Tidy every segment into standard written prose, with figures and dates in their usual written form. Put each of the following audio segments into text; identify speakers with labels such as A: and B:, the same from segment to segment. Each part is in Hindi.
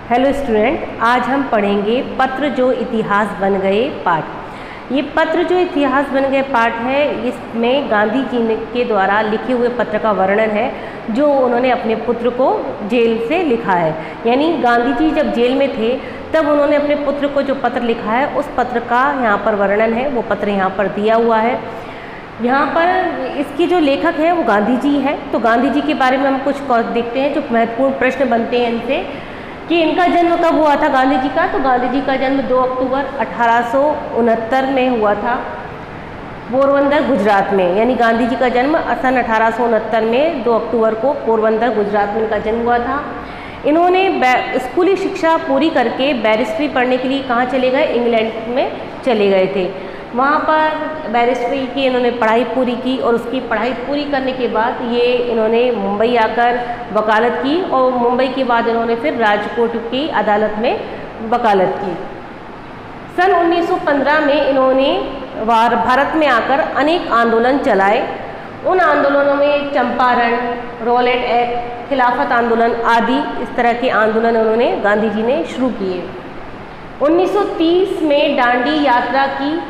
A: हेलो स्टूडेंट, आज हम पढ़ेंगे पत्र जो इतिहास बन गए पाठ। ये पत्र जो इतिहास बन गए पाठ है, इसमें गांधी जी के द्वारा लिखे हुए पत्र का वर्णन है जो उन्होंने अपने पुत्र को जेल से लिखा है। यानी गांधी जी जब जेल में थे तब उन्होंने अपने पुत्र को जो पत्र लिखा है उस पत्र का यहाँ पर वर्णन है। वो पत्र यहाँ पर दिया हुआ है। यहाँ पर इसकी जो लेखक है वो गांधी जी है। तो गांधी जी के बारे में हम कुछ देखते हैं जो महत्वपूर्ण प्रश्न बनते हैं इनसे कि इनका जन्म कब हुआ था गांधी जी का। तो गांधी जी का जन्म 2 अक्टूबर 1869 में हुआ था पोरबंदर गुजरात में। यानी गांधी जी का जन्म सन 1869 में 2 अक्टूबर को पोरबंदर गुजरात में इनका जन्म हुआ था। इन्होंने स्कूली शिक्षा पूरी करके बैरिस्ट्री पढ़ने के लिए कहाँ चले गए? इंग्लैंड में चले गए थे। वहाँ पर बैरिस्ट्री की इन्होंने पढ़ाई पूरी की और उसकी पढ़ाई पूरी करने के बाद ये इन्होंने मुंबई आकर वकालत की और मुंबई के बाद इन्होंने फिर राजकोट की अदालत में वकालत की। सन 1915 में इन्होंने भारत में आकर अनेक आंदोलन चलाए। उन आंदोलनों में चंपारण, रॉलेट एक्ट, खिलाफत आंदोलन आदि इस तरह के आंदोलन उन्होंने गांधी जी ने शुरू किए। 1930 में दांडी यात्रा की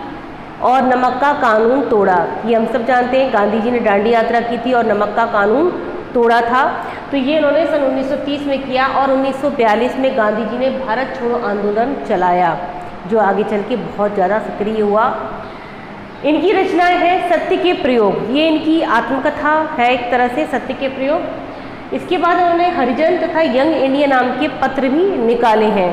A: और नमक का कानून तोड़ा। ये हम सब जानते हैं, गांधी जी ने दांडी यात्रा की थी और नमक का कानून तोड़ा था। तो ये इन्होंने सन 1930 में किया और 1942 में गांधी जी ने भारत छोड़ो आंदोलन चलाया जो आगे चल के बहुत ज़्यादा सक्रिय हुआ। इनकी रचनाएं हैं सत्य के प्रयोग। ये इनकी आत्मकथा है एक तरह से, सत्य के प्रयोग। इसके बाद उन्होंने हरिजन तथा यंग इंडिया नाम के पत्र भी निकाले हैं।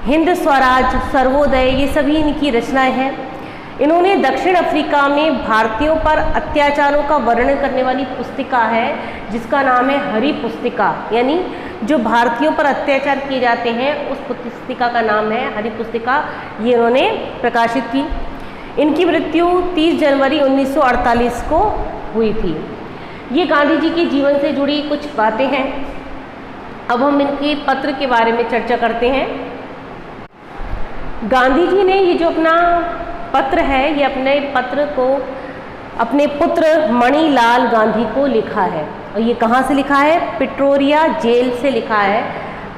A: हिंद स्वराज, सर्वोदय, ये सभी इनकी रचनाएं हैं। इन्होंने दक्षिण अफ्रीका में भारतीयों पर अत्याचारों का वर्णन करने वाली पुस्तिका है जिसका नाम है हरि पुस्तिका। यानी जो भारतीयों पर अत्याचार किए जाते हैं उस पुस्तिका का नाम है हरि पुस्तिका। ये इन्होंने प्रकाशित की। इनकी मृत्यु 30 जनवरी 1948 को हुई थी। ये गांधी जी के जीवन से जुड़ी कुछ बातें हैं। अब हम इनके पत्र के बारे में चर्चा करते हैं। गांधी जी ने ये जो अपना पत्र है, ये अपने पत्र को अपने पुत्र मणिलाल गांधी को लिखा है। और ये कहाँ से लिखा है? प्रिटोरिया जेल से लिखा है।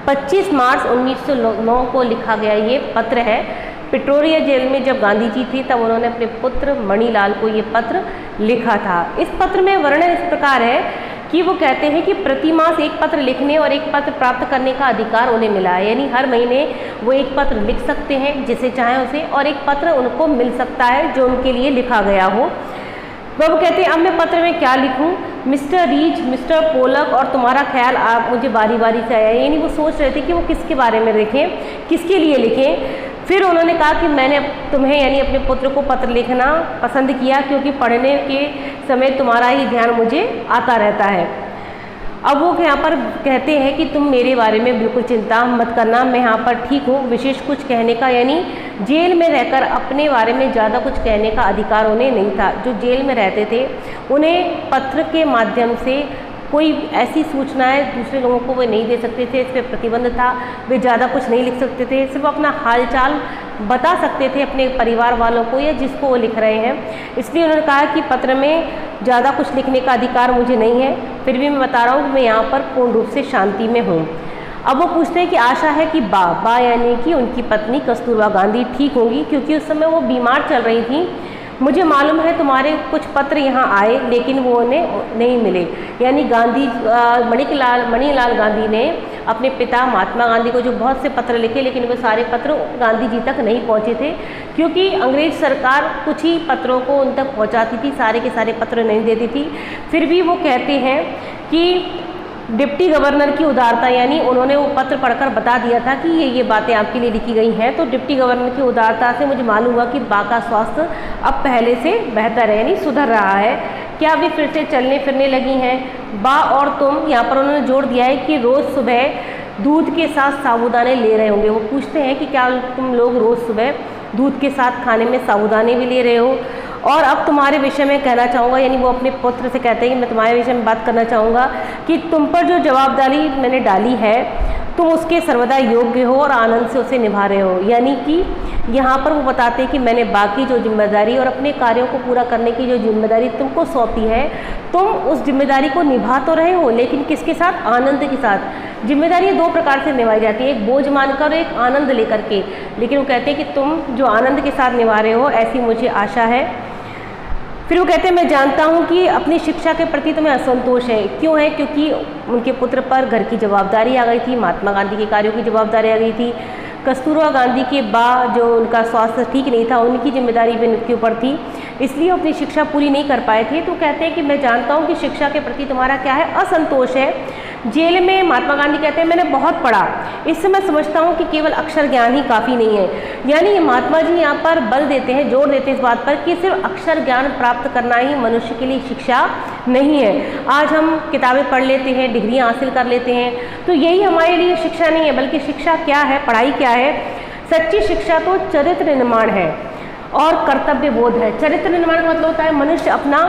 A: 25 मार्च 1909 को लिखा गया ये पत्र है। प्रिटोरिया जेल में जब गांधी जी थे तब उन्होंने अपने पुत्र मणिलाल को ये पत्र लिखा था। इस पत्र में वर्णन इस प्रकार है कि वो कहते हैं कि प्रति मास एक पत्र लिखने और एक पत्र प्राप्त करने का अधिकार उन्हें मिला है। यानी हर महीने वो एक पत्र लिख सकते हैं जिसे चाहें उसे, और एक पत्र उनको मिल सकता है जो उनके लिए लिखा गया हो। वो कहते हैं अब मैं पत्र में क्या लिखूं? मिस्टर रीच, मिस्टर पोलक और तुम्हारा ख्याल आप मुझे बारी बारी से आया। यानी वो सोच रहे थे कि वो किसके बारे में लिखें, किसके लिए लिखें। फिर उन्होंने कहा कि मैंने तुम्हें यानी अपने पुत्र को पत्र लिखना पसंद किया क्योंकि पढ़ने के समय तुम्हारा ही ध्यान मुझे आता रहता है। अब वो यहाँ पर कहते हैं कि तुम मेरे बारे में बिल्कुल चिंता मत करना, मैं यहाँ पर ठीक हूँ। विशेष कुछ कहने का, यानी जेल में रहकर अपने बारे में ज़्यादा कुछ कहने का अधिकार उन्हें नहीं था। जो जेल में रहते थे उन्हें पत्र के माध्यम से कोई ऐसी सूचनाएं दूसरे लोगों को वे नहीं दे सकते थे, इस पर प्रतिबंध था। वे ज़्यादा कुछ नहीं लिख सकते थे, सिर्फ अपना हालचाल बता सकते थे अपने परिवार वालों को या जिसको वो लिख रहे हैं। इसलिए उन्होंने कहा कि पत्र में ज़्यादा कुछ लिखने का अधिकार मुझे नहीं है, फिर भी मैं बता रहा हूँ कि मैं यहाँ पर पूर्ण रूप से शांति में हूँ। अब वो पूछते हैं कि आशा है कि बा यानी कि उनकी पत्नी कस्तूरबा गांधी ठीक होंगी क्योंकि उस समय वो बीमार चल रही थी। मुझे मालूम है तुम्हारे कुछ पत्र यहाँ आए लेकिन वो उन्हें नहीं मिले। यानी मणिलाल गांधी ने अपने पिता महात्मा गांधी को जो बहुत से पत्र लिखे लेकिन वो सारे पत्र गांधी जी तक नहीं पहुँचे थे क्योंकि अंग्रेज सरकार कुछ ही पत्रों को उन तक पहुँचाती थी, सारे के सारे पत्र नहीं देती थी। फिर भी वो कहते हैं कि डिप्टी गवर्नर की उदारता, यानी उन्होंने वो पत्र पढ़कर बता दिया था कि ये बातें आपके लिए लिखी गई हैं। तो डिप्टी गवर्नर की उदारता से मुझे मालूम हुआ कि बा का स्वास्थ्य अब पहले से बेहतर है, यानी सुधर रहा है। क्या अभी फिर से चलने फिरने लगी हैं? बा और तुम, यहाँ पर उन्होंने जोड़ दिया है कि रोज़ सुबह दूध के साथ साबूदाने ले रहे होंगे। वो पूछते हैं कि क्या तुम लोग रोज़ सुबह दूध के साथ खाने में साबूदाने भी ले रहे हो? और अब तुम्हारे विषय में कहना चाहूँगा, यानी वो अपने पुत्र से कहते हैं कि मैं तुम्हारे विषय में बात करना चाहूँगा कि तुम पर जो जवाबदारी मैंने डाली है तुम उसके सर्वदा योग्य हो और आनंद से उसे निभा रहे हो। यानी कि यहाँ पर वो बताते हैं कि मैंने बाकी जो जिम्मेदारी और अपने कार्यों को पूरा करने की जो जिम्मेदारी तुमको सौंपी है तुम उस जिम्मेदारी को निभा तो रहे हो, लेकिन किसके साथ? आनंद के साथ। जिम्मेदारी दो प्रकार से निभाई जाती है, एक बोझ मानकर और एक आनंद लेकर के। लेकिन वो कहते हैं कि तुम जो आनंद के साथ निभा रहे हो, ऐसी मुझे आशा है। फिर वो कहते हैं मैं जानता हूँ कि अपनी शिक्षा के प्रति तुम्हें असंतोष है। क्यों है? क्योंकि उनके पुत्र पर घर की जवाबदारी आ गई थी, महात्मा गांधी के कार्यों की जवाबदारी आ गई थी। कस्तूरबा गांधी के बाद जो उनका स्वास्थ्य ठीक नहीं था, उनकी जिम्मेदारी भी उनके ऊपर थी, इसलिए अपनी शिक्षा पूरी नहीं कर पाए थे। तो कहते हैं कि मैं जानता हूँ कि शिक्षा के प्रति तुम्हारा क्या है? असंतोष है। जेल में महात्मा गांधी कहते हैं मैंने बहुत पढ़ा, इससे मैं समझता हूँ कि केवल अक्षर ज्ञान ही काफ़ी नहीं है। यानी ये महात्मा जी यहाँ पर बल देते हैं, जोर देते हैं इस बात पर कि सिर्फ अक्षर ज्ञान प्राप्त करना ही मनुष्य के लिए शिक्षा नहीं है। आज हम किताबें पढ़ लेते हैं, डिग्रियाँ हासिल कर लेते हैं, तो यही हमारे लिए शिक्षा नहीं है। बल्कि शिक्षा क्या है, पढ़ाई क्या है? सच्ची शिक्षा तो चरित्र निर्माण है और कर्तव्य बोध है। चरित्र निर्माण का मतलब होता है मनुष्य अपना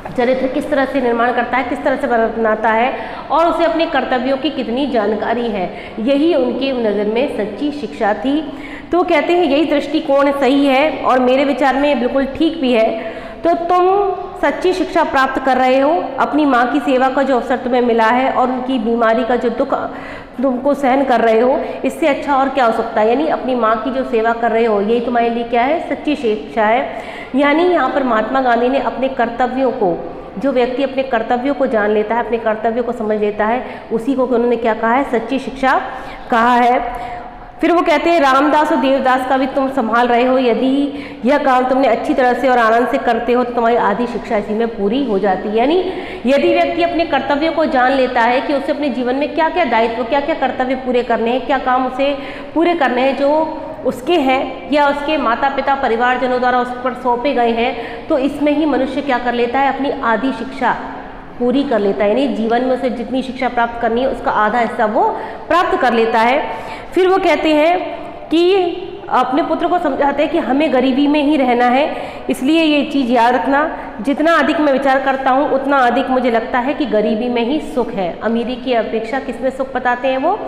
A: चरित्र किस तरह से निर्माण करता है, किस तरह से बनाता है, और उसे अपने कर्तव्यों की कितनी जानकारी है। यही उनकी नज़र में सच्ची शिक्षा थी। तो कहते हैं यही दृष्टिकोण सही है और मेरे विचार में बिल्कुल ठीक भी है। तो तुम सच्ची शिक्षा प्राप्त कर रहे हो, अपनी माँ की सेवा का जो अवसर तुम्हें मिला है और उनकी बीमारी का जो दुख तुमको सहन कर रहे हो, इससे अच्छा और क्या हो सकता है? यानी अपनी माँ की जो सेवा कर रहे हो, यही तुम्हारे लिए क्या है? सच्ची शिक्षा है। यानी यहाँ पर महात्मा गांधी ने अपने कर्तव्यों को, जो व्यक्ति अपने कर्तव्यों को जान लेता है, अपने कर्तव्यों को समझ लेता है, उसी को उन्होंने क्या कहा है? सच्ची शिक्षा कहा है। फिर वो कहते हैं रामदास और देवदास का भी तुम संभाल रहे हो, यदि यह काम तुमने अच्छी तरह से और आनंद से करते हो तो तुम्हारी आधी शिक्षा इसी में पूरी हो जाती है। यानी यदि व्यक्ति अपने कर्तव्यों को जान लेता है कि उसे अपने जीवन में क्या क्या दायित्व, क्या क्या कर्तव्य पूरे करने हैं, क्या काम उसे पूरे करने हैं जो उसके हैं या उसके माता पिता परिवारजनों द्वारा उस पर सौंपे गए हैं, तो इसमें ही मनुष्य क्या कर लेता है? अपनी आधी शिक्षा पूरी कर लेता है। यानी जीवन में उसे जितनी शिक्षा प्राप्त करनी है उसका आधा हिस्सा वो प्राप्त कर लेता है। फिर वो कहते हैं कि अपने पुत्र को समझाते हैं कि हमें गरीबी में ही रहना है, इसलिए ये चीज़ याद रखना, जितना अधिक मैं विचार करता हूँ उतना अधिक मुझे लगता है कि गरीबी में ही सुख है। अमीरी की अपेक्षा किसमें सुख बताते हैं? वो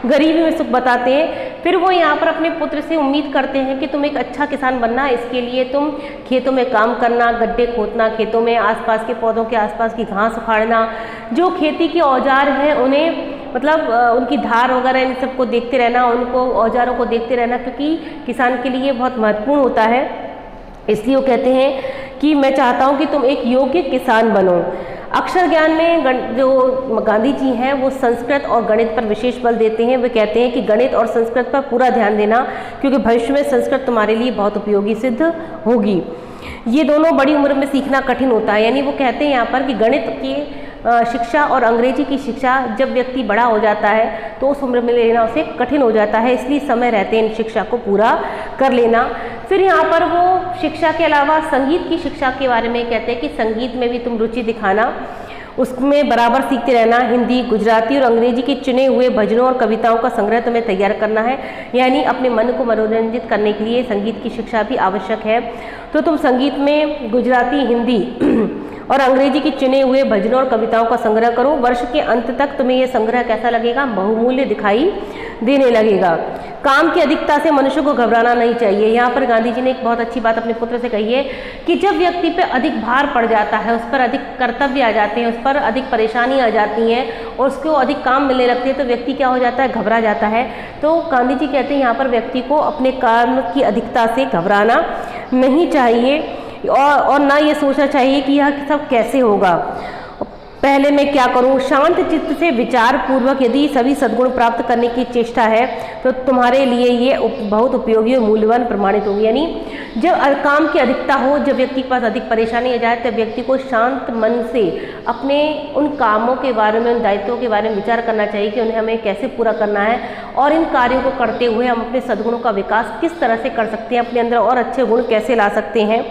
A: गरीबी में सुख बताते हैं। फिर वो यहाँ पर अपने पुत्र से उम्मीद करते हैं कि तुम एक अच्छा किसान बनना, इसके लिए तुम खेतों में काम करना, गड्ढे खोदना, खेतों में आसपास के पौधों के आसपास की घास उखाड़ना, जो खेती के औजार हैं उन्हें मतलब उनकी धार वगैरह इन सबको देखते रहना, उनको औजारों को देखते रहना, क्योंकि किसान के लिए बहुत महत्वपूर्ण होता है। इसलिए वो कहते हैं कि मैं चाहता हूँ कि तुम एक योग्य किसान बनो। अक्षर ज्ञान में जो गांधी जी हैं वो संस्कृत और गणित पर विशेष बल देते हैं। वे कहते हैं कि गणित और संस्कृत पर पूरा ध्यान देना, क्योंकि भविष्य में संस्कृत तुम्हारे लिए बहुत उपयोगी सिद्ध होगी। ये दोनों बड़ी उम्र में सीखना कठिन होता है। यानी वो कहते हैं यहाँ पर कि गणित की शिक्षा और अंग्रेजी की शिक्षा जब व्यक्ति बड़ा हो जाता है तो उस उम्र में लेना उसे कठिन हो जाता है, इसलिए समय रहते इन शिक्षा को पूरा कर लेना। फिर यहाँ पर वो शिक्षा के अलावा संगीत की शिक्षा के बारे में कहते हैं कि संगीत में भी तुम रुचि दिखाना, उसमें बराबर सीखते रहना। हिंदी, गुजराती और अंग्रेजी के चुने हुए भजनों और कविताओं का संग्रह तुम्हें तैयार करना है। यानी अपने मन को मनोरंजित करने के लिए संगीत की शिक्षा भी आवश्यक है। तो तुम संगीत में गुजराती, हिंदी और अंग्रेजी के चुने हुए भजनों और कविताओं का संग्रह करो। वर्ष के अंत तक तुम्हें यह संग्रह कैसा लगेगा? बहुमूल्य दिखाई देने लगेगा। काम की अधिकता से मनुष्य को घबराना नहीं चाहिए। यहाँ पर गांधी जी ने एक बहुत अच्छी बात अपने पुत्र से कही है कि जब व्यक्ति पे अधिक भार पड़ जाता है, उस पर अधिक कर्तव्य आ जाते हैं, उस पर अधिक परेशानी आ जाती हैं और उसको अधिक काम मिलने लगते हैं, तो व्यक्ति क्या हो जाता है? घबरा जाता है। तो गांधी जी कहते हैं यहाँ पर व्यक्ति को अपने काम की अधिकता से घबराना नहीं चाहिए और ना ये सोचना चाहिए कि यह सब कैसे होगा, पहले मैं क्या करूं। शांत चित्त से विचार पूर्वक यदि सभी सद्गुण प्राप्त करने की चेष्टा है तो तुम्हारे लिए ये बहुत उपयोगी और मूल्यवान प्रमाणित होगी। यानी जब काम की अधिकता हो, जब व्यक्ति के पास अधिक परेशानी आ जाए, तब व्यक्ति को शांत मन से अपने उन कामों के बारे में, उन दायित्वों के बारे में विचार करना चाहिए कि उन्हें हमें कैसे पूरा करना है और इन कार्यों को करते हुए हम अपने सद्गुणों का विकास किस तरह से कर सकते हैं, अपने अंदर और अच्छे गुण कैसे ला सकते हैं।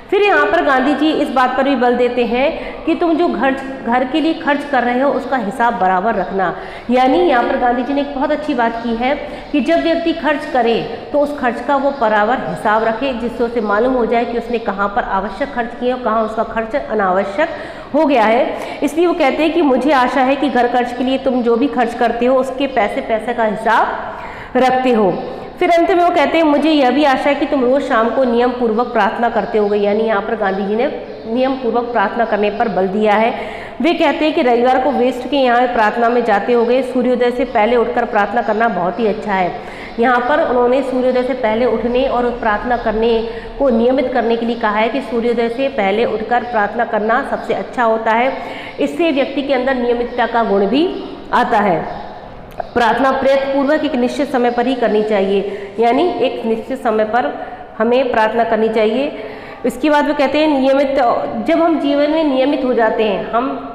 A: फिर यहाँ पर गांधी जी इस बात पर भी बल देते हैं कि तुम जो घर के लिए खर्च कर रहे हो उसका हिसाब बराबर रखना। यानी यहाँ पर गांधी जी ने एक बहुत अच्छी बात की है कि जब व्यक्ति खर्च करे तो उस खर्च का वो बराबर हिसाब रखे, जिससे उसे मालूम हो जाए कि उसने कहाँ पर आवश्यक खर्च किए और कहाँ उसका खर्च अनावश्यक हो गया है। इसलिए वो कहते हैं कि मुझे आशा है कि घर खर्च के लिए तुम जो भी खर्च करते हो उसके पैसे का हिसाब रखते हो। फिर अंत में वो कहते हैं मुझे यह भी आशा है कि तुम रोज़ शाम को नियम पूर्वक प्रार्थना करते होगे, यानी यहाँ पर गांधी जी ने नियम पूर्वक प्रार्थना करने पर बल दिया है। वे कहते हैं कि रविवार को वेस्ट के यहाँ प्रार्थना में जाते होगे, सूर्योदय से पहले उठकर प्रार्थना करना बहुत ही अच्छा है। यहाँ पर उन्होंने सूर्योदय से पहले उठने और प्रार्थना करने को नियमित करने के लिए कहा है कि सूर्योदय से पहले उठकर प्रार्थना करना सबसे अच्छा होता है। इससे व्यक्ति के अंदर नियमितता का गुण भी आता है। प्रार्थना प्रयत्नपूर्वक एक निश्चित समय पर ही करनी चाहिए, यानी एक निश्चित समय पर हमें प्रार्थना करनी चाहिए। इसके बाद वो कहते हैं नियमित, जब हम जीवन में नियमित हो जाते हैं, हम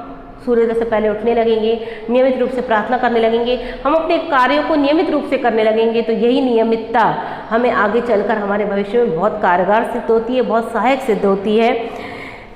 A: सूर्योदय से पहले उठने लगेंगे, नियमित रूप से प्रार्थना करने लगेंगे, हम अपने कार्यों को नियमित रूप से करने लगेंगे, तो यही नियमितता हमें आगे चलकर हमारे भविष्य में बहुत कारगर सिद्ध होती है, बहुत सहायक सिद्ध होती है।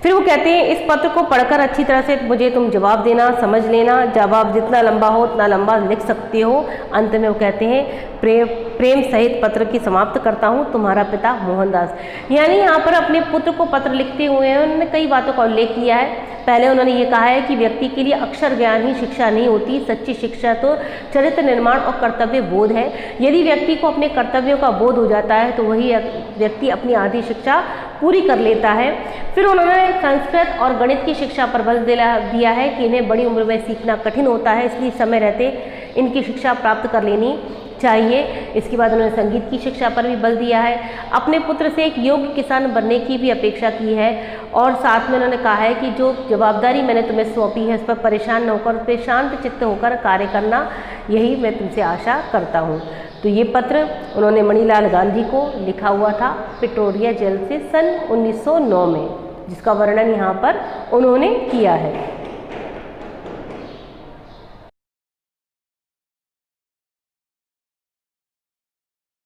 A: फिर वो कहते हैं इस पत्र को पढ़कर अच्छी तरह से मुझे तुम जवाब देना, समझ लेना, जवाब जितना लंबा हो उतना लंबा लिख सकते हो। अंत में वो कहते हैं प्रेम सहित पत्र की समाप्त करता हूँ, तुम्हारा पिता मोहनदास। यानी यहाँ पर अपने पुत्र को पत्र लिखते हुए उन्होंने कई बातों का उल्लेख किया है। पहले उन्होंने ये कहा है कि व्यक्ति के लिए अक्षर ज्ञान ही शिक्षा नहीं होती, सच्ची शिक्षा तो चरित्र निर्माण और कर्तव्य बोध है। यदि व्यक्ति को अपने कर्तव्यों का बोध हो जाता है तो वही व्यक्ति अपनी आधी शिक्षा पूरी कर लेता है। फिर उन्होंने संस्कृत और गणित की शिक्षा पर बल दिया है कि इन्हें बड़ी उम्र में सीखना कठिन होता है, इसलिए समय रहते इनकी शिक्षा प्राप्त कर लेनी चाहिए। इसके बाद उन्होंने संगीत की शिक्षा पर भी बल दिया है। अपने पुत्र से एक योग्य किसान बनने की भी अपेक्षा की है और साथ में उन्होंने कहा है कि जो जवाबदारी मैंने तुम्हें सौंपी है उस पर परेशान न होकर, उस पर शांत चित्त होकर कार्य करना, यही मैं तुमसे आशा करता हूँ। तो ये पत्र उन्होंने मणिलाल गांधी को लिखा हुआ था प्रिटोरिया जेल से सन 1909 में, जिसका वर्णन यहाँ पर उन्होंने किया है।